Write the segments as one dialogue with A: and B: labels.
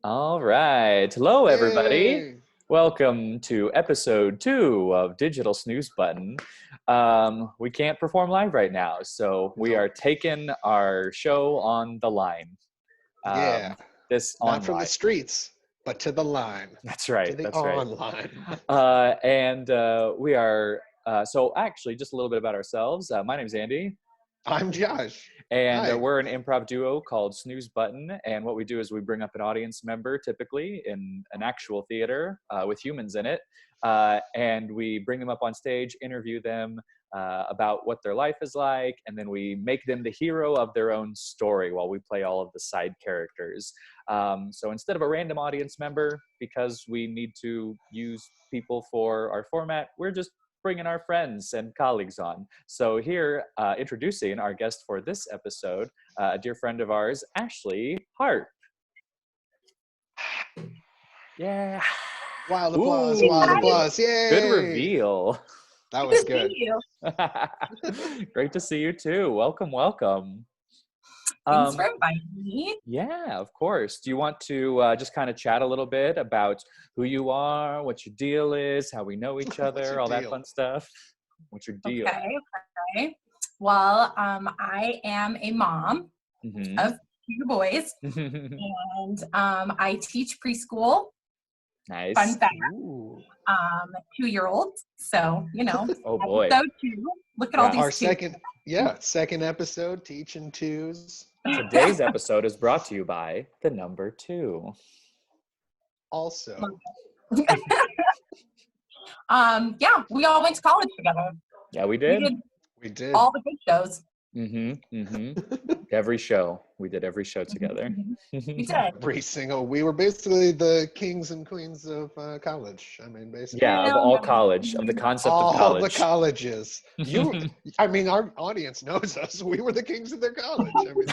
A: All right. Hello, everybody.
B: Yay!
A: Welcome to episode 2 of Digital Snooze Button. We can't perform live right now, so we are
B: Nope.
A: taking our show on the line.
B: Yeah.
A: This
B: Not from the
A: online.
B: streets, but to the line,
A: That's
B: to
A: right.
B: the
A: That's right.
B: online.
A: We are, so actually, just a little bit about ourselves. My name's Andy.
B: I'm Josh.
A: And
B: Hi.
A: we're an improv duo called Snooze Button. And what we do is we bring up an audience member, typically in an actual theater with humans in it. And we bring them up on stage, interview them about what their life is like. And then we make them the hero of their own story while we play all of the side characters. So instead of a random audience member, because we need to use people for our format, we're just bringing our friends and colleagues on. So here, introducing our guest for this episode, a dear friend of ours, Ashley Harp. Yeah.
B: Wild applause,
A: Ooh,
B: wild applause. Yay!
A: good reveal.
B: That was
C: Good
B: good.
C: to see you.
A: Great to see you too. Welcome, welcome.
C: Thanks for inviting me.
A: Yeah, of course. Do you want to just kind of chat a little bit about who you are, what your deal is, how we know each other, all that fun stuff? What's your deal?
C: Okay. Well, I am a mom of 2 boys, and I teach preschool.
A: Nice.
C: Fun fact.
B: Ooh.
C: 2-year-olds. So,
A: Oh boy.
C: episode 2. Look at all these
B: Our
C: two.
B: second episode, teaching twos.
A: Today's episode is brought to you by the number 2.
B: Also.
C: Yeah, we all went to college together.
A: Yeah, we did.
B: We did.
C: All the good shows.
A: Every show. We did every show together.
C: We did.
B: Every single. We were basically the kings and queens of college. I mean, basically.
A: Yeah, of all college, of the concept of
B: All
A: college.
B: the colleges. Our audience knows us. We were the kings of their college. I mean,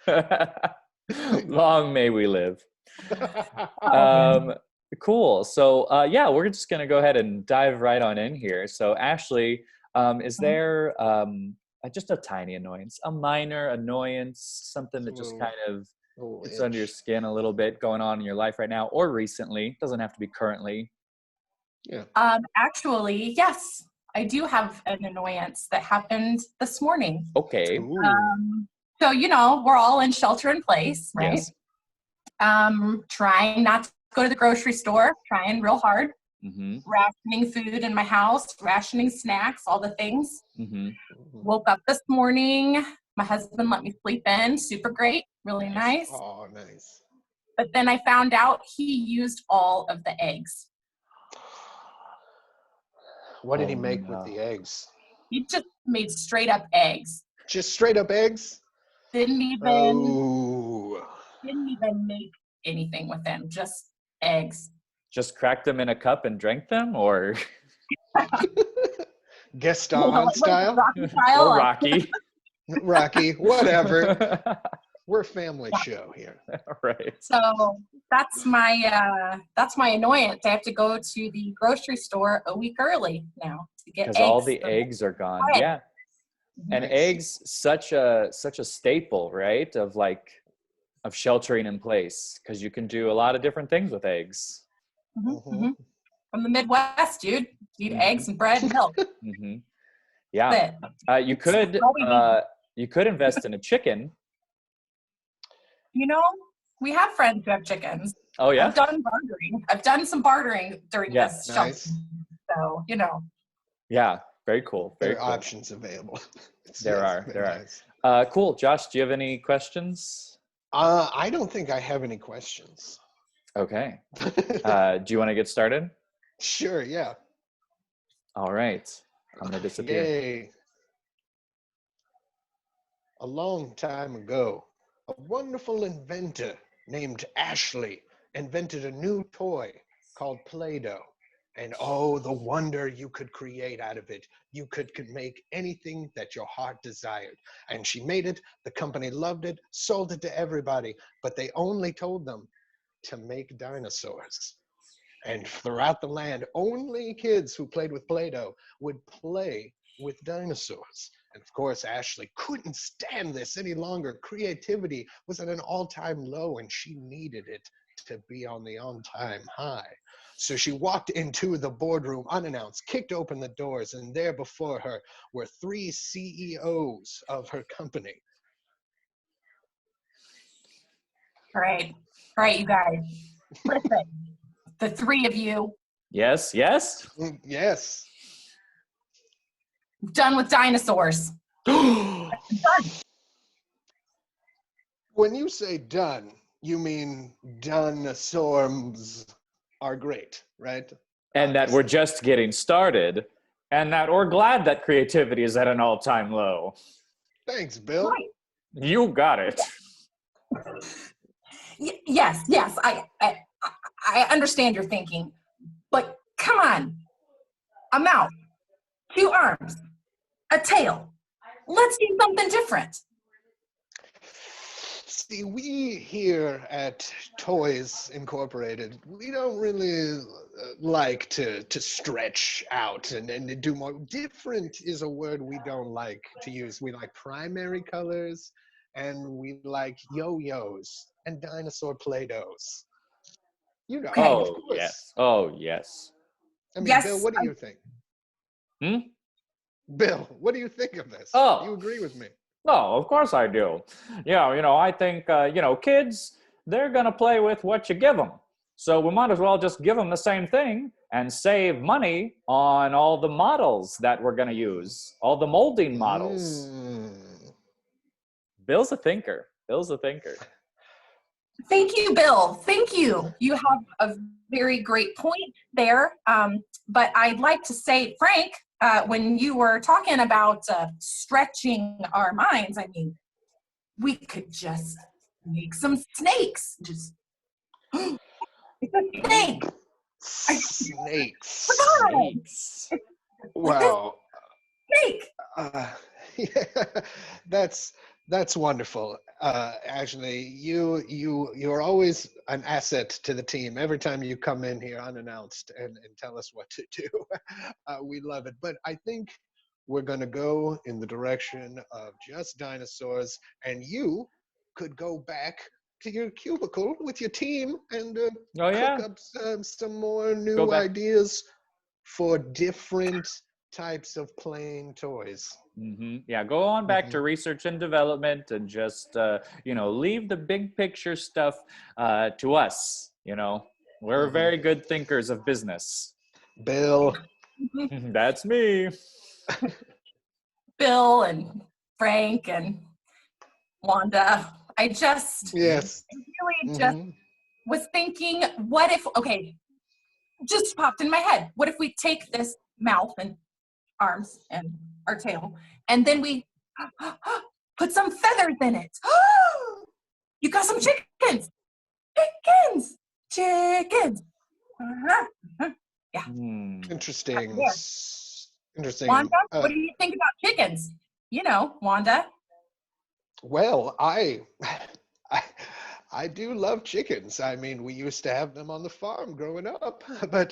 B: they know.
A: Long may we live. Cool. So yeah, we're just gonna go ahead and dive right on in here. So Ashley, is there just a tiny annoyance, a minor annoyance, something that just kind of gets under your skin a little bit going on in your life right now or recently? Doesn't have to be currently.
B: Yeah.
C: Actually, yes, I do have an annoyance that happened this morning.
A: Okay.
C: So, we're all in shelter in place, right?
A: Yes.
C: Trying not to go to the grocery store, trying real hard.
A: Mm-hmm.
C: Rationing food in my house, rationing snacks, all the things.
A: Mm-hmm.
C: Woke up this morning. My husband let me sleep in. Super great. Really nice.
B: Oh, nice.
C: But then I found out he used all of the eggs.
B: What did he make with the eggs?
C: He just made straight up eggs.
B: Just straight up eggs?
C: Didn't even make anything with them. Just eggs.
A: Just cracked them in a cup and drank them, or
B: Gaston style?
C: Rocky style?
A: or Rocky.
B: Rocky, whatever. We're a family show here.
A: Right.
C: So that's my annoyance. I have to go to the grocery store a week early now to get eggs.
A: Because all the eggs are gone.
C: Right.
A: Yeah. And eggs, such a staple, right? Of sheltering in place, because you can do a lot of different things with eggs.
C: From the Midwest, dude. You eat eggs and bread and milk.
A: Yeah. You could invest in a chicken.
C: We have friends who have chickens.
A: Oh yeah.
C: I've done bartering. I've done some bartering during this shelter.
B: Nice.
C: So
A: Yeah. Very cool.
B: There are options available.
A: There are.
B: Nice.
A: Cool. Josh, do you have any questions?
B: I don't think I have any questions.
A: Okay. Do you want to get started?
B: Sure, yeah.
A: All right. I'm going to disappear.
B: Yay. A long time ago, a wonderful inventor named Ashley invented a new toy called Play-Doh. And oh, the wonder you could create out of it. You could make anything that your heart desired. And she made it, the company loved it, sold it to everybody, but they only told them to make dinosaurs. And throughout the land, only kids who played with Play-Doh would play with dinosaurs. And of course, Ashley couldn't stand this any longer. Creativity was at an all-time low and she needed it to be on the on-time high. So she walked into the boardroom unannounced, kicked open the doors, and there before her were 3 CEOs of her company.
C: All right, you guys. Listen, the 3 of you,
A: Yes, yes.
B: Yes.
C: done with dinosaurs. Done.
B: When you say done, you mean dinosaurs are great, right?
A: And that we're just getting started, and that we're glad that creativity is at an all-time low.
B: Thanks, Bill.
C: Right.
A: You got it.
C: Yes, I understand your thinking, but come on. A mouth, 2 arms, a tail. Let's do something different.
B: See, we here at Toys Incorporated, we don't really like to stretch out and do more. Different is a word we don't like to use. We like primary colors, and we like yo-yos and dinosaur Play-Dohs. You know,
C: Okay.
B: of
A: Oh,
B: course.
A: yes. Oh, yes.
B: I mean,
C: Yes,
B: Bill, what do you think? Bill, what do you think of this?
A: Oh.
B: Do you agree with me?
A: No, of course I do. Yeah, I think, kids, they're going to play with what you give them. So we might as well just give them the same thing and save money on all the models that we're going to use, all the molding models. Bill's a thinker.
C: Thank you, Bill. Thank you. You have a very great point there. But I'd like to say, Frank, when you were talking about stretching our minds, I mean, we could just make some snakes. Just it's a snake.
B: Snakes.
A: Snakes.
B: Wow.
C: Snake.
B: Yeah, that's wonderful. Actually, you're always an asset to the team. Every time you come in here unannounced and tell us what to do, we love it. But I think we're gonna go in the direction of just dinosaurs, and you could go back to your cubicle with your team and cook up some more new ideas for different types of playing toys.
A: Mm-hmm. Yeah, go on back to research and development and just, leave the big picture stuff to us. We're very good thinkers of business.
B: Bill.
A: That's me.
C: Bill and Frank and Wanda. I just really just was thinking, what if, just popped in my head. What if we take this mouth and arms and our tail, and then we put some feathers in it? You got some chickens. Yeah.
B: Interesting.
C: Wanda, what do you think about chickens? Wanda.
B: Well, I do love chickens. I mean, we used to have them on the farm growing up, but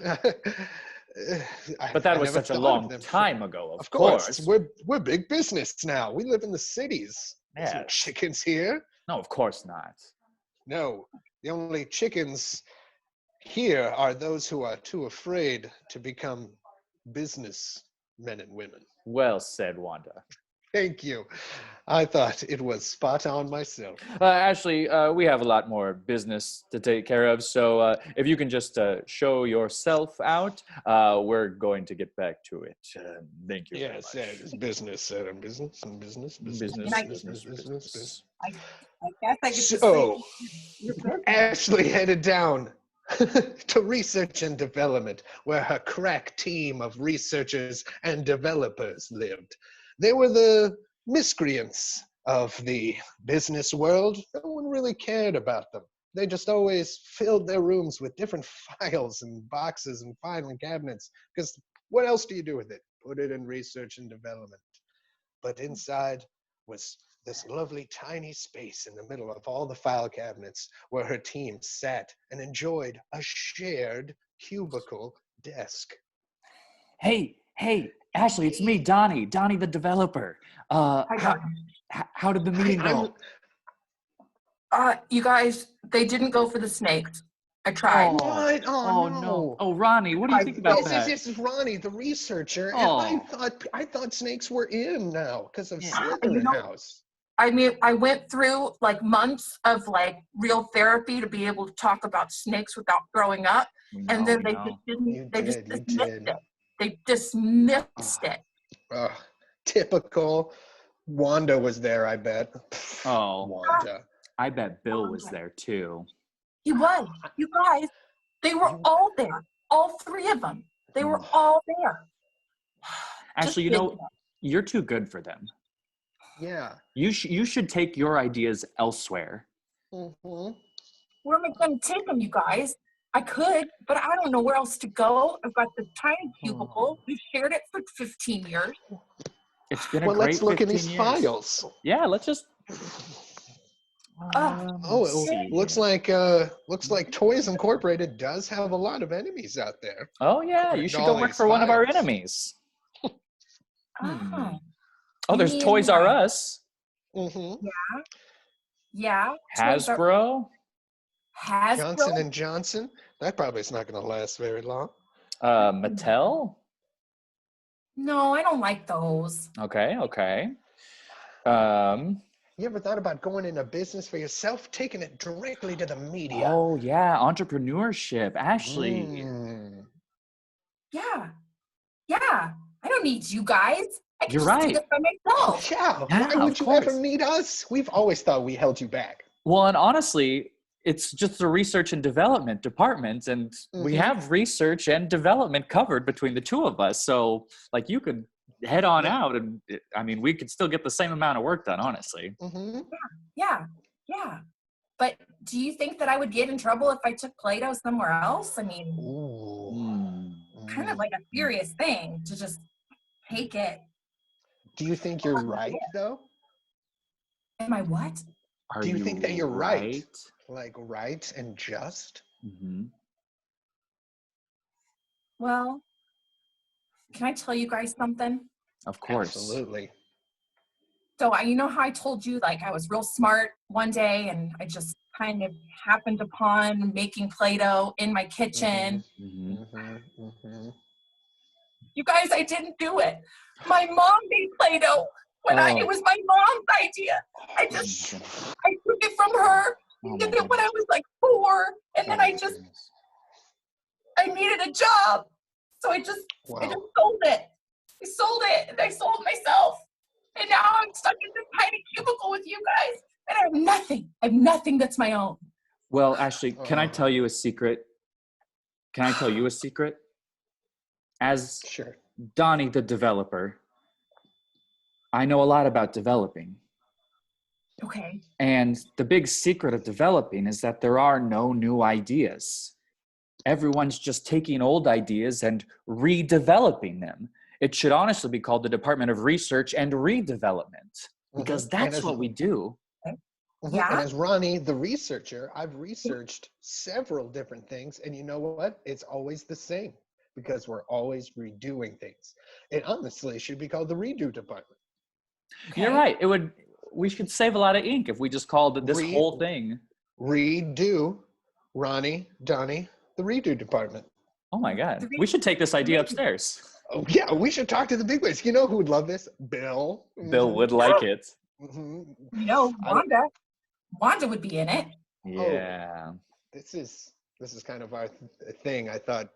A: that was such a long time ago. Of course,
B: we're big business now. We live in the cities. There's no chickens here.
A: No, of course not.
B: No, the only chickens here are those who are too afraid to become business men and women.
A: Well said, Wanda.
B: Thank you. I thought it was spot on myself.
A: Ashley, we have a lot more business to take care of, so if you can just show yourself out, we're going to get back to it. Thank you very much.
B: Yes, business.
C: I guess I could
B: So, Ashley headed down to research and development, where her crack team of researchers and developers lived. They were the miscreants of the business world. No one really cared about them. They just always filled their rooms with different files and boxes and filing cabinets, because what else do you do with it? Put it in research and development. But inside was this lovely tiny space in the middle of all the file cabinets where her team sat and enjoyed a shared cubicle desk.
A: Hey, Ashley, it's me, Donnie the developer. How did the meeting go?
C: You guys, they didn't go for the snakes. I tried.
B: What? Oh, no.
A: No. Oh, Ronnie, what do you think about that?
B: This is Ronnie, the researcher,
A: Oh.
B: and I thought snakes were in now because of
A: Yeah.
B: Slytherin House.
C: I mean, I went through like months of like real therapy to be able to talk about snakes without throwing up, and then they just didn't. They just dismissed it. They dismissed it.
B: Typical. Wanda was there, I bet.
A: Oh,
B: Wanda.
A: I bet Bill was there too.
C: He was. You guys, they were all there. All three of them. They were all there.
A: Actually, you know, you're too good for them.
B: Yeah.
A: You should take your ideas elsewhere.
C: Where am I going to take them, you guys? I could, but I don't know where else to go. I've got the tiny cubicle. We've shared it for 15 years.
A: It's been a great
B: let's look in these
A: 15 years.
B: files.
A: Yeah, let's just.
B: It looks like Toys Incorporated does have a lot of enemies out there.
A: Oh yeah, you should go work for one of our enemies. Oh, there's Toys R Us.
C: Yeah.
A: Hasbro.
B: Johnson and Johnson. That probably is not going to last very long.
A: Mattel.
C: No, I don't like those.
A: Okay.
B: You ever thought about going into business for yourself, taking it directly to the media?
A: Oh yeah, entrepreneurship. Ashley.
C: Yeah. I don't need you guys. I can
A: You're
C: just do
A: right.
C: this by myself.
B: Yeah. Why would you ever need us? We've always thought we held you back.
A: Well, and honestly, it's just the research and development department, and we have research and development covered between the two of us. So, like, you could head on out, and I mean, we could still get the same amount of work done, honestly.
C: Yeah. But do you think that I would get in trouble if I took Play-Doh somewhere else? I mean, kind of like a serious thing to just take it.
B: Do you think you're right, though?
C: Am I what?
B: Do you think that you're right? Like right and just?
C: Well, can I tell you guys something?
A: Of course.
B: Absolutely.
C: So you know how I told you like I was real smart one day and I just kind of happened upon making Play-Doh in my kitchen. You guys, I didn't do it. My mom made Play-Doh it was my mom's idea. I took it from her. Did it when I was like 4, and then I needed a job, so I just sold it. I sold it, and I sold myself, and now I'm stuck in this tiny cubicle with you guys, and I have nothing. I have nothing that's my own.
A: Well, Ashley, can I tell you a secret? As Donnie, the developer, I know a lot about developing.
C: Okay.
A: And the big secret of developing is that there are no new ideas. Everyone's just taking old ideas and redeveloping them. It should honestly be called the Department of Research and Redevelopment, because that's what we do.
C: Yeah.
B: And as Ronnie, the researcher, I've researched several different things, and you know what? It's always the same, because we're always redoing things. It honestly should be called the Redo Department.
A: Okay. You're right. We should save a lot of ink if we just called this whole thing
B: Redo, Ronnie, Donnie, the Redo Department.
A: Oh my God. We should take this idea upstairs.
B: Oh yeah, we should talk to the bigwigs. You know who would love this? Bill.
A: Bill would like it.
C: You know, Wanda would be in it.
A: Yeah.
B: This is kind of our thing. I thought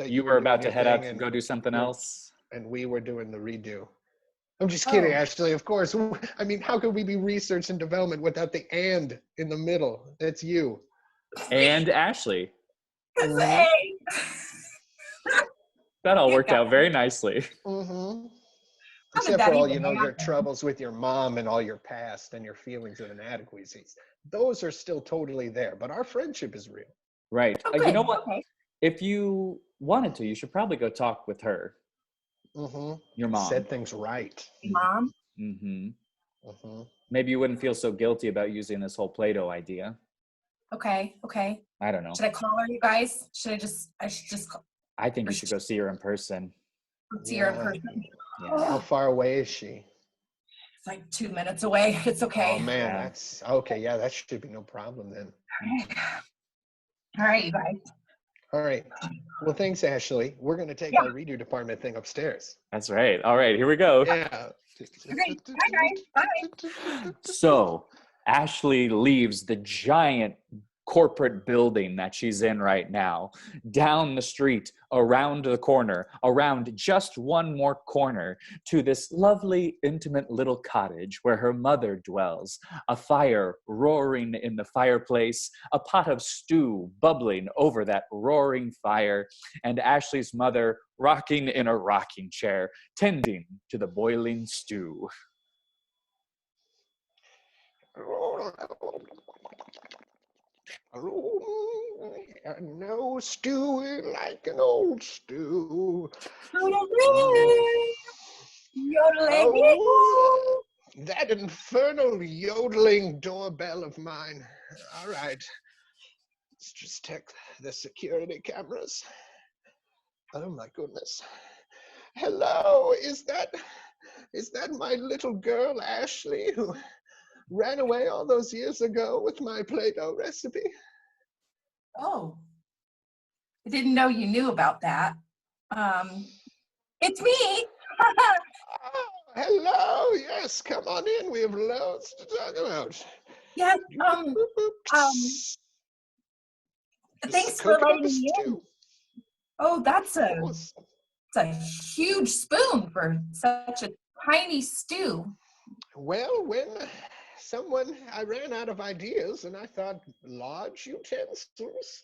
A: you were about to head out and go do something else.
B: And we were doing the redo. I'm just kidding, Ashley. Of course. I mean, how could we be research and development without the "and" in the middle? That's you.
A: And Ashley. That all worked out very nicely.
B: Except for all, your troubles with your mom and all your past and your feelings of inadequacies. Those are still totally there, but our friendship is real.
A: Right.
C: Okay.
A: You know what? If you wanted to, you should probably go talk with her. Your mom.
B: Said things right.
C: Mom?
A: Maybe you wouldn't feel so guilty about using this whole Play-Doh idea.
C: Okay.
A: I don't know.
C: Should I call her, you guys? I should just call.
A: I think you should go see her in person.
C: See her in person.
A: Yeah.
B: How far away is she?
C: It's like 2 minutes away. It's okay.
B: Oh man, that's okay. Yeah, that should be no problem then.
C: All right, you guys.
B: All right. Well, thanks, Ashley. We're going to take our redo department thing upstairs.
A: That's right. All right, here we go.
B: Yeah.
C: Okay. Bye, guys. Bye.
A: So Ashley leaves the giant corporate building that she's in right now, down the street, around the corner, around just one more corner, to this lovely, intimate little cottage where her mother dwells, a fire roaring in the fireplace, a pot of stew bubbling over that roaring fire, and Ashley's mother rocking in a rocking chair, tending to the boiling stew.
B: No stew like an old stew. Oh, that infernal yodeling doorbell of mine. All right. Let's just check the security cameras. Oh my goodness. Hello, is that my little girl Ashley who ran away all those years ago with my Play-Doh recipe?
C: Oh, I didn't know you knew about that. It's me.
B: Oh, hello. Yes, come on in. We have loads to talk about.
C: Yes. Thanks for letting me in. Oh, that's a huge spoon for such a tiny stew.
B: Well, when I ran out of ideas and I thought large utensils,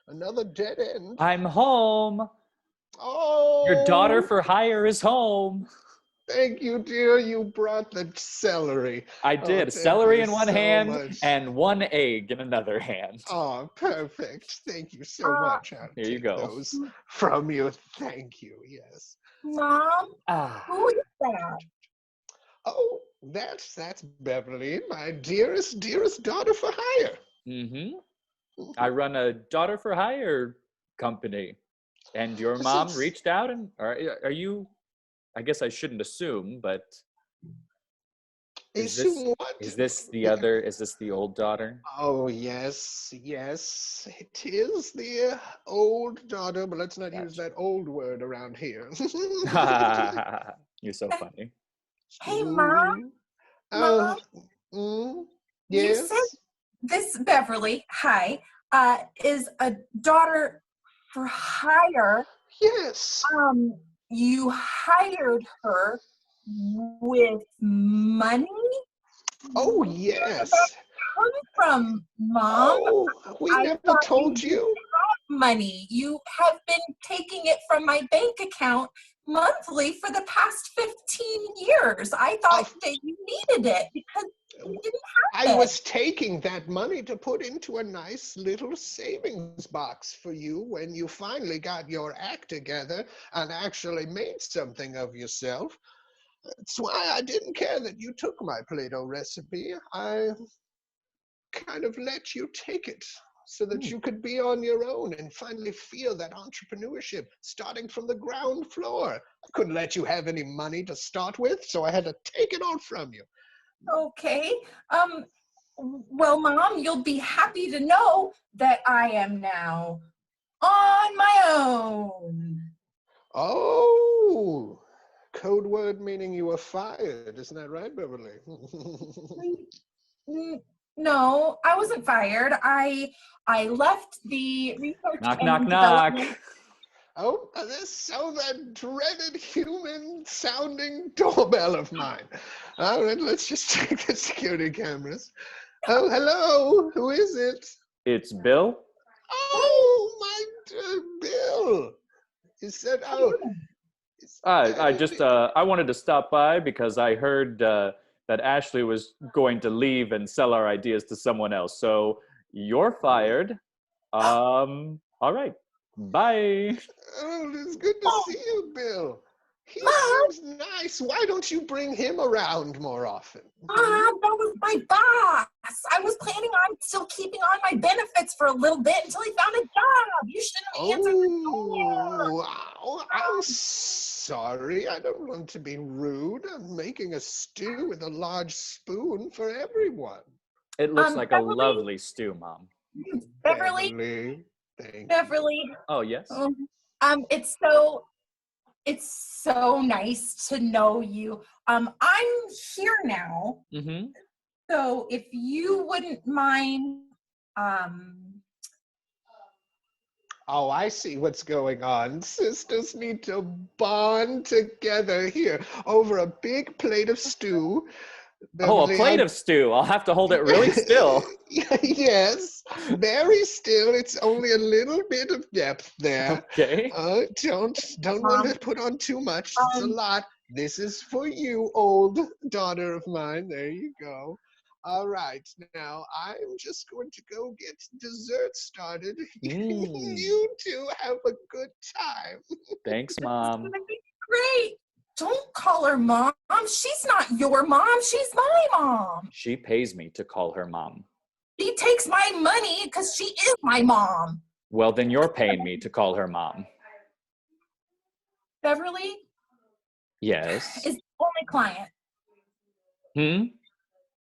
B: another dead end.
A: I'm home.
B: Oh,
A: Your daughter for hire is home.
B: Thank you, dear. You brought the celery.
A: I did. Celery in one hand
B: much.
A: and one egg in another hand.
B: Oh, perfect. Thank you so much.
A: Here you go.
B: Those from you. Thank you. Yes.
C: Mom, who is that?
B: Oh, that's Beverly, my dearest daughter for hire.
A: Mm-hmm. I run a daughter for hire company. And your mom reached out and are you, I guess I shouldn't assume, but is this the old daughter?
B: Oh, yes, it is the old daughter, but let's not use that old word around here.
A: You're so funny.
C: Hey, Mom. Mom.
B: Yes?
C: You said this Beverly, hi, is a daughter for hire.
B: Yes.
C: You hired her with money?
B: Oh, yes.
C: Where did that come from, Mom?
B: Oh, we never told you.
C: Money. You have been taking it from my bank account monthly for the past 15 years. I thought that you needed it because you didn't have it.
B: I was taking that money to put into a nice little savings box for you when you finally got your act together and actually made something of yourself. That's why I didn't care that you took my Play-Doh recipe. I kind of let you take it so that you could be on your own and finally feel that entrepreneurship starting from the ground floor. I couldn't let you have any money to start with, so I had to take it all from you.
C: Okay. Well, Mom, you'll be happy to know that I am now on my own.
B: Oh, code word meaning you were fired. Isn't that right, Beverly?
C: No, I wasn't fired. I left the research
A: knock,
C: and
A: knock,
C: development.
A: knock.
B: Oh, that dreaded human-sounding doorbell of mine. All right, let's just check the security cameras. Oh, hello. Who is it?
A: It's Bill.
B: Oh, my dear Bill. Is that
A: I wanted to stop by because I heard that Ashley was going to leave and sell our ideas to someone else. So you're fired. All right. Bye.
B: Oh, it's good to see you, Bill. He
C: Mom.
B: seems nice. Why don't you bring him around more often?
C: That was my boss. I was planning on still keeping on my benefits for a little bit until he found a job. You shouldn't have answered the door.
B: Oh, I'm sorry. I don't want to be rude. I'm making a stew with a large spoon for everyone.
A: It looks like a lovely stew, Mom.
C: Beverly.
B: Thank
C: Beverly.
B: you.
A: Oh, yes.
C: It's so nice to know you. I'm here now.
A: Mm-hmm.
C: So if you wouldn't mind,
B: Oh, I see what's going on. Sisters need to bond together here over a big plate of stew.
A: Oh, a
B: Beverly,
A: plate of stew. I'll have to hold it really still.
B: Yes, very still. It's only a little bit of depth there.
A: Okay.
B: Don't want to put on too much. It's a lot. This is for you, old daughter of mine. There you go. All right, now I'm just going to go get dessert started. You two have a good time.
A: Thanks,
C: It's
A: Mom.
C: gonna be great. Don't call her mom. She's not your mom. She's my mom.
A: She pays me to call her mom.
C: She takes my money because she is my mom.
A: Well, then you're paying me to call her mom.
C: Beverly
A: Yes.
C: is the only client.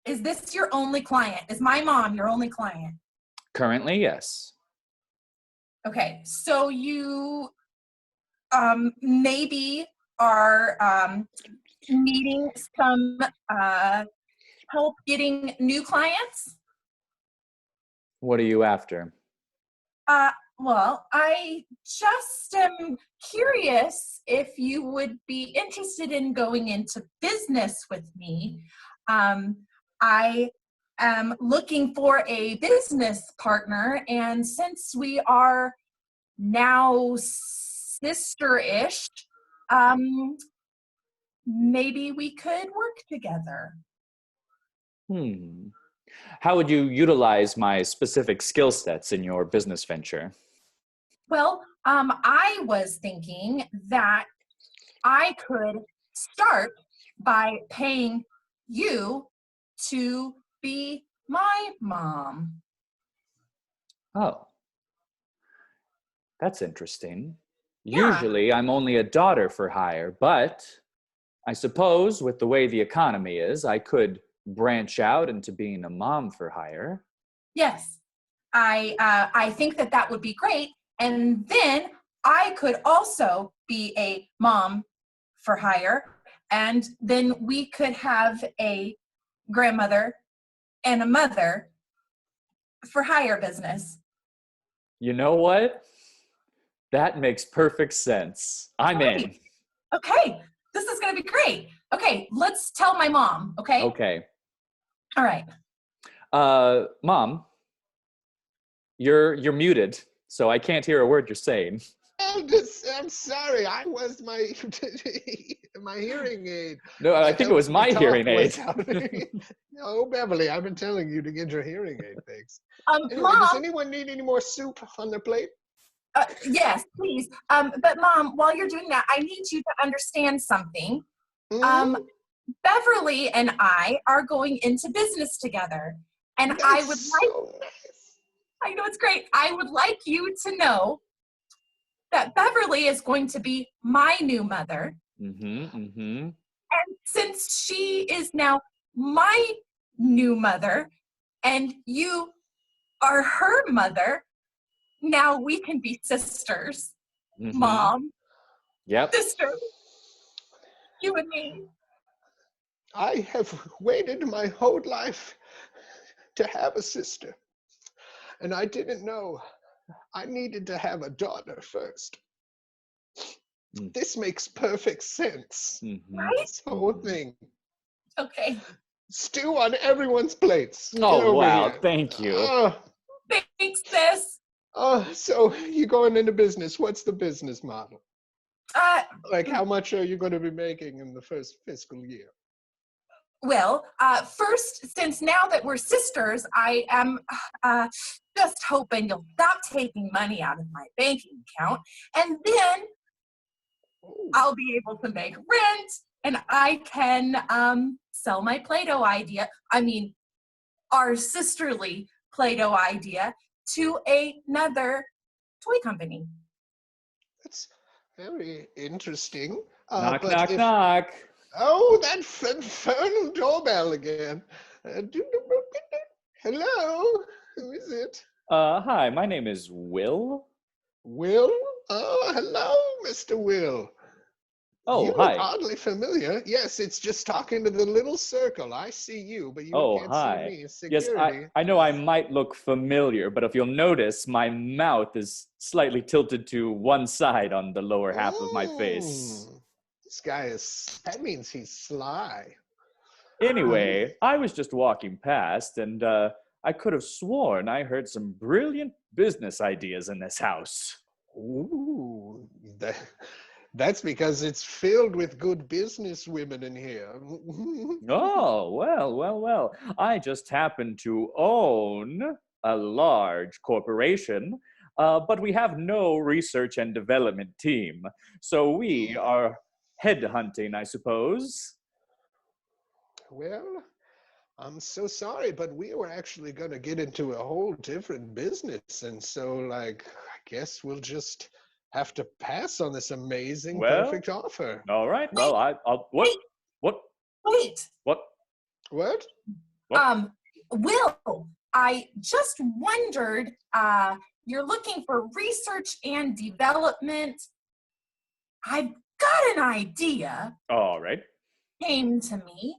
C: Is this your only client? Is my mom your only client?
A: Currently, yes.
C: Okay, so you maybe are needing some help getting new clients?
A: What are you after?
C: Well, I just am curious if you would be interested in going into business with me. I am looking for a business partner, and since we are now sister-ish, maybe we could work together.
A: How would you utilize my specific skill sets in your business venture?
C: Well, I was thinking that I could start by paying you to be my mom.
A: Oh, that's interesting.
C: Yeah.
A: Usually I'm only a daughter for hire, but I suppose with the way the economy is, I could branch out into being a mom for hire.
C: Yes, I think that would be great. And then I could also be a mom for hire. And then we could have a grandmother and a mother for hire business.
A: You know what? That makes perfect sense. I'm in.
C: Okay, this is going to be great. Okay, let's tell my mom, okay?
A: Okay.
C: All right.
A: Mom, you're muted, so I can't hear a word you're saying.
B: I'm sorry. I was my hearing aid.
A: No, I think it was my hearing aid.
B: No, Beverly, I've been telling you to get your hearing aid fixed. Anyway,
C: Mom,
B: does anyone need any more soup on their plate?
C: yes, please. But Mom, while you're doing that, I need you to understand something. Beverly and I are going into business together. And
B: That's
C: I would like,
B: so nice.
C: I know it's great. I would like you to know that Beverly is going to be my new mother. And since she is now my new mother and you are her mother, now we can be sisters. Mom.
A: Yep.
C: Sister. You and me.
B: I have waited my whole life to have a sister. And I didn't know I needed to have a daughter first. This makes perfect sense.
C: Right?
B: This whole thing.
C: Okay.
B: Stew on everyone's plates.
A: Oh, wow. Here. Thank you.
C: Thanks, sis.
B: So you're going into business. What's the business model? Like, how much are you going to be making in the first fiscal year?
C: Well, first, since now that we're sisters, I am just hoping you'll stop taking money out of my banking account, and then I'll be able to make rent, and I can sell my Play-Doh idea, our sisterly Play-Doh idea, to another toy company.
B: That's very interesting.
A: Knock, knock, knock.
B: Oh, that infernal doorbell again. Hello? Who is it?
A: Hi, my name is Will.
B: Will? Oh, hello, Mr. Will.
A: Oh,
B: You look
A: hi.
B: oddly familiar. Yes, it's just talking to the little circle. I see you, but you
A: Oh,
B: can't see
A: hi.
B: me.
A: Yes,
B: Security.
A: I know I might look familiar, but if you'll notice, my mouth is slightly tilted to one side on the lower half of my face.
B: This guy that means he's sly.
A: Anyway, I was just walking past, and I could have sworn I heard some brilliant business ideas in this house.
B: Ooh, that's because it's filled with good business women in here.
A: Oh, well. I just happen to own a large corporation, but we have no research and development team. So we are headhunting, I suppose.
B: Well, I'm so sorry, but we were actually going to get into a whole different business. And so, like, I guess we'll just have to pass on this amazing,
A: Well,
B: perfect offer.
A: all right. Well, I'll what?
C: Wait.
A: What?
C: Wait.
A: What?
B: What?
C: Will, I just wondered, you're looking for research and development. I've got an idea.
A: All right.
C: Came to me.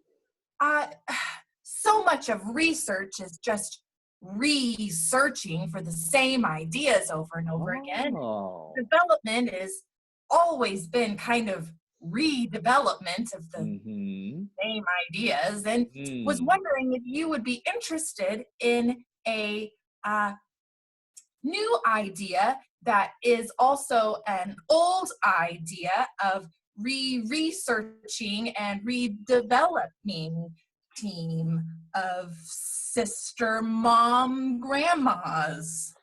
C: So much of research is just researching for the same ideas over and over again. Development has always been kind of redevelopment of the same ideas, and was wondering if you would be interested in a new idea that is also an old idea of researching and redeveloping team of sister mom grandmas.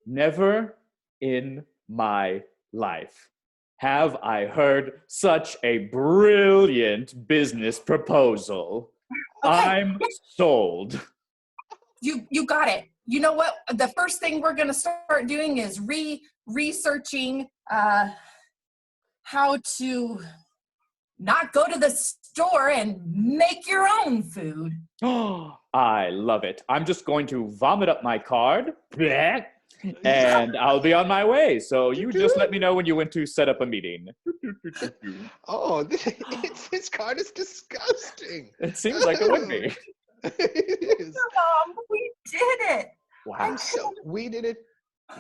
A: Never in my life have I heard such a brilliant business proposal.
C: Okay.
A: I'm sold.
C: You got it. You know what? The first thing we're going to start doing is researching how to not go to the store and make your own food.
A: Oh, I love it. I'm just going to vomit up my card, and I'll be on my way. So you just let me know when you want to set up a meeting.
B: Oh, this card is disgusting.
A: It seems like it would be.
B: It is.
C: Mom, we did it.
A: Wow.
B: So we did it.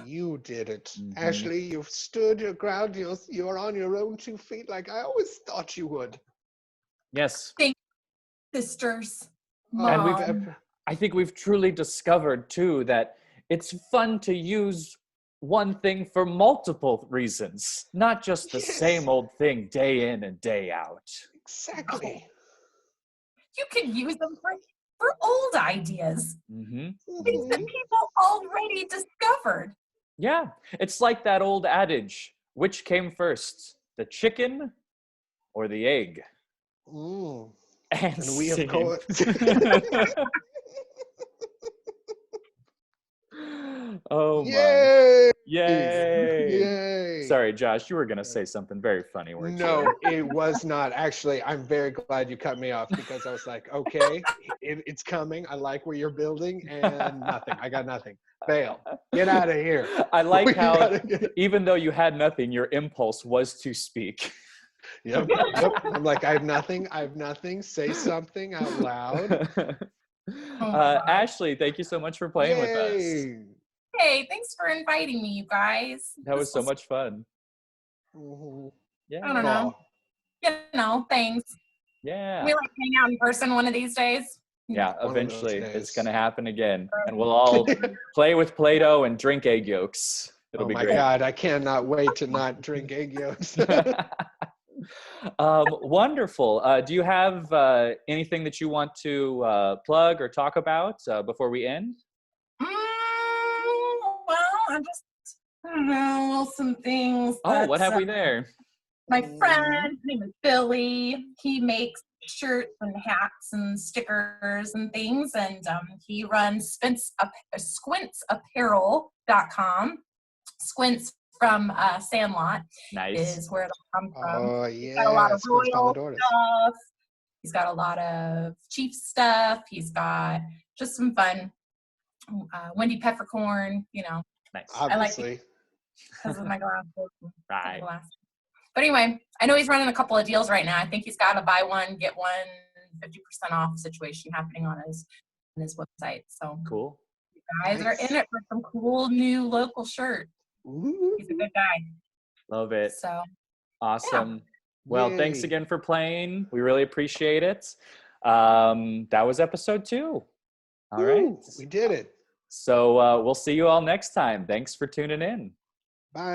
B: You did it. Ashley, you've stood your ground. You're on your own 2 feet like I always thought you would.
A: Yes.
C: Thank you, sisters. Mom.
A: And I think we've truly discovered too that it's fun to use one thing for multiple reasons, not just the same old thing day in and day out.
B: Exactly.
C: You can use them for old ideas. Things that people already discovered.
A: Yeah, it's like that old adage, which came first, the chicken or the egg? And
B: we, of course.
A: Oh my.
B: Yay!
A: Yay! Sorry, Josh, you were going to say something very funny, weren't you?
B: No, it was not. Actually, I'm very glad you cut me off because I was like, okay, it's coming. I like where you're building, and nothing. I got nothing. Fail. Get out of here.
A: I like how even though you had nothing, your impulse was to speak.
B: Yep. I'm like, I have nothing. Say something out loud.
A: Ashley, thank you so much for playing with us.
C: Hey, thanks for inviting me, you guys.
A: That was so much fun.
C: Yeah. I don't know. You know, thanks.
A: Yeah.
C: We like hang out in person one of these days.
A: Yeah, eventually it's going to happen again. And we'll all play with Play-Doh and drink egg yolks. It'll be great.
B: Oh my God, I cannot wait to not drink egg yolks.
A: Wonderful. Do you have anything that you want to plug or talk about before we end?
C: Well, I don't know, some things.
A: Oh, what have we there?
C: My friend, his name is Billy. He makes shirts and hats and stickers and things, and he runs squintsapparel.com. Squints from Sandlot is where it'll come from.
B: Oh, yeah.
C: He's got a lot of Royal stuff. He's got a lot of Chief stuff. He's got just some fun Wendy Peppercorn, you know.
A: Nice.
B: Obviously.
C: I like because of my glasses.
A: Right.
C: But anyway, I know he's running a couple of deals right now. I think he's got a buy one, get one 50% off situation happening on his website. So
A: cool.
C: You guys are in it for some cool new local shirt.
B: Ooh.
C: He's a good guy.
A: Love it.
C: So
A: awesome.
B: Yeah.
A: Well,
B: Yay.
A: Thanks again for playing. We really appreciate it. That was episode 2. All right.
B: We did it.
A: So we'll see you all next time. Thanks for tuning in.
B: Bye.